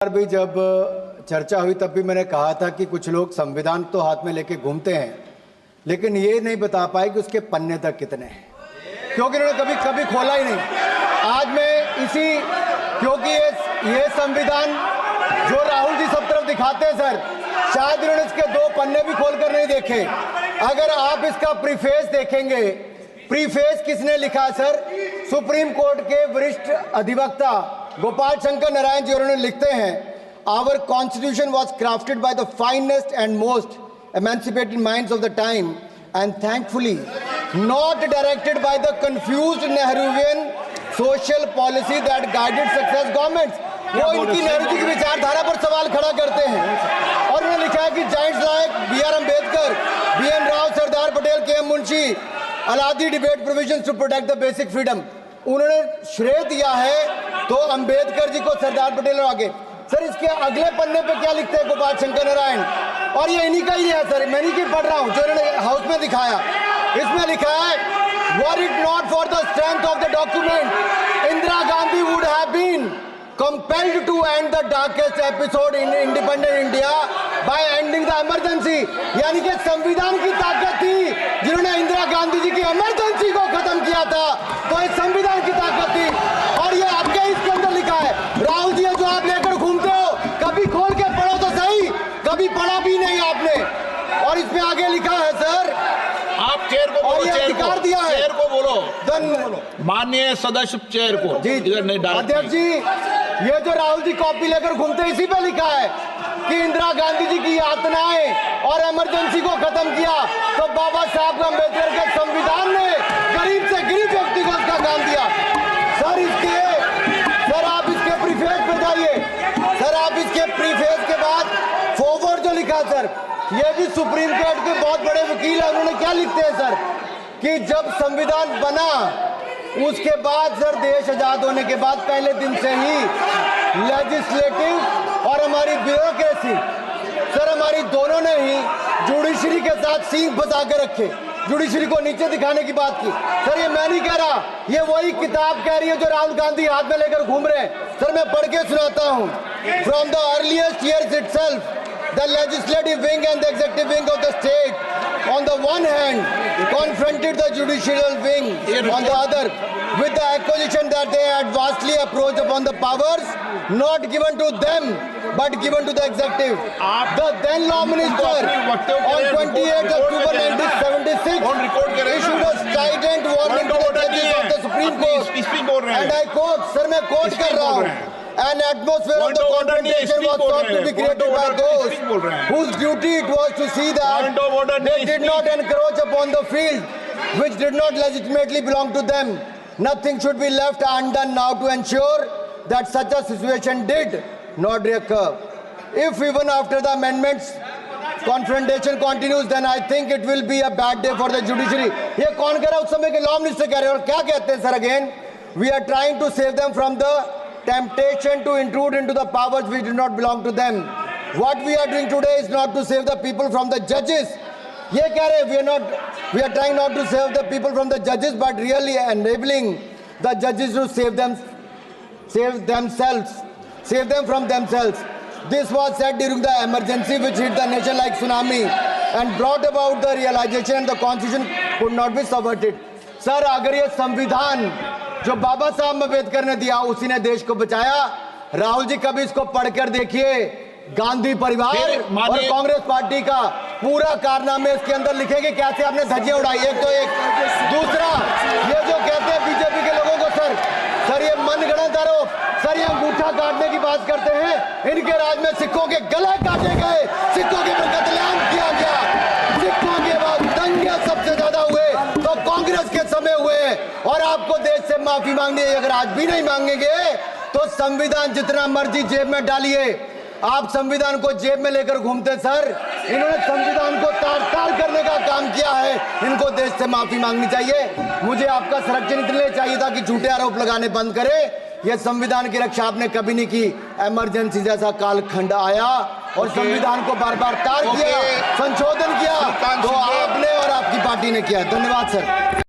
बार भी जब चर्चा हुई तब भी मैंने कहा था कि कुछ लोग संविधान तो हाथ में लेके घूमते हैं, लेकिन ये नहीं बता पाए कि उसके पन्ने तक कितने हैं, क्योंकि उन्होंने कभी खोला ही नहीं। आज मैं क्योंकि ये संविधान जो राहुल जी सब तरफ दिखाते हैं सर, शायद उन्होंने इसके 2 पन्ने भी खोलकर नहीं देखे। अगर आप इसका प्रीफेस देखेंगे, प्रीफेस किसने लिखा है सर? सुप्रीम कोर्ट के वरिष्ठ अधिवक्ता गोपाल शंकर नारायण जी। उन्होंने लिखते हैं, our constitution was crafted by the finest and most emancipated minds of the time and thankfully not directed by the confused Nehruvian social policy that guided success governments। वो इनकी नेहरू जी की विचारधारा पर सवाल खड़ा करते हैं और उन्होंने लिखा है कि giants like B.R. Ambedkar, B.N. Rau, Sardar Patel, K.M. Munshi Alladi debate provisions to protect the basic freedom. उन्होंने श्रेय दिया है तो अम्बेडकर जी को, सरदार पटेल और आगे। सर इसके अगले पन्ने पे क्या लिखते हैं गोपाल शंकर नारायण, और ये इन्हीं का ही है सर, मैं नहीं पढ़ रहा हूँ, जो इन्होंने हाउस में दिखाया। इसमें लिखा है, were it not for the strength of the document Indira Gandhi would have been compelled to end the darkest episode in independent India by ending the emergency. यानी कि संविधान की ताकत थी, जिन्होंने इंदिरा गांधी जी की इमरजेंसी को खत्म किया था, तो इस संविधान की ताकत थी। और ये आपके इसके अंदर लिखा है, राहुल जी जो आप लेकर घूमते हो, कभी खोल के पढ़ो तो सही, कभी पढ़ा भी नहीं आपने। और इसमें आगे लिखा है सर, आप चेयर को बोलो, अधिकार दिया है, चेयर को बोलो, माननीय सदस्य चेयर को। जी अध्यक्ष जी, ये जो राहुल जी कॉपी लेकर घूमते हैं, इसी पे लिखा है कि इंदिरा गांधी जी की यातनाएं और इमरजेंसी को खत्म किया तो बाबा साहब अम्बेडकर के संविधान ने गरीब से गरीब व्यक्ति को उसका काम दिया। सर आप इसके प्रीफेस पे जाइए, सर आप इसके प्रीफेस के बाद फॉरवर्ड जो लिखा सर, ये भी सुप्रीम कोर्ट के बहुत बड़े वकील है, उन्होंने क्या लिखते हैं सर कि जब संविधान बना उसके बाद सर, देश आजाद होने के बाद पहले दिन से ही लेजिस्लेटिव और हमारी ब्यूरोक्रेसी सर, हमारी दोनों ने ही जुडिशरी के साथ सींग फंसा के रखे, जुडिशरी को नीचे दिखाने की बात की। सर ये मैं नहीं कह रहा, ये वही किताब कह रही है जो राहुल गांधी हाथ में लेकर घूम रहे हैं। सर मैं पढ़ के सुनाता हूँ, from the earliest years itself the legislative wing and the executive wing of the state on the one hand confronted the judicial wing on the other with the accusation that they had vastly approached upon the powers not given to them but given to the executive. The then law minister on 28th October 1976 issued a strident warning to the judges of the Supreme Court and I quote, sir मैं quote कर रहा हूँ, an atmosphere of the confrontation was sought to be created by those whose duty it was to see that they did not encroach upon the field which did not legitimately belong to them. Nothing should be left undone now to ensure that such a situation did not recur. If even after the amendments confrontation continues, then I think it will be a bad day for the judiciary. ये कौन कह रहा है? उस समय के law minister कह रहे हैं। और क्या कहते हैं sir again, we are trying to save them from the temptation to intrude into the powers which do not belong to them. What we are doing today is not to save the people from the judges. ये कह रहे हैं, we are trying not to save the people from the judges, but really enabling the judges to save them from themselves. This was said during the emergency which hit the nation like tsunami and brought about the realization and the constitution could not be subverted. Sir, अगर ये संविधान जो बाबा साहब अम्बेडकर ने दिया उसी ने देश को बचाया। राहुल जी कभी इसको पढ़कर देखिए, गांधी परिवार और कांग्रेस पार्टी का पूरा कारनामे इसके अंदर लिखेंगे, कैसे आपने धज्जियां उड़ाई, एक तो एक। दूसरा ये जो कहते हैं बीजेपी के लोगों को सर ये मनगढ़ंत आरोप, सर ये अंगूठा काटने की बात करते हैं, इनके राज में सिखों के गले काटे गए, सिखों के ऊपर कत्लेआम किया गया, सिखों के बाद दंगे सबसे ज्यादा हुए तो कांग्रेस के समय हुए। और आपको देश से माफी मांगनी है, अगर आज भी नहीं मांगेंगे तो संविधान जितना मर्जी जेब में डालिए। आप संविधान को जेब में लेकर घूमते सर, इन्होंने संविधान को तार-तार करने का काम किया है, इनको देश से माफी मांगनी चाहिए। मुझे आपका संरक्षण इसलिए चाहिए था कि झूठे आरोप लगाने बंद करे। यह संविधान की रक्षा आपने कभी नहीं की, इमरजेंसी जैसा कालखंड आया और संविधान को बार बार तार किया, संशोधन किया, तो आपने और आपकी पार्टी ने किया। धन्यवाद सर।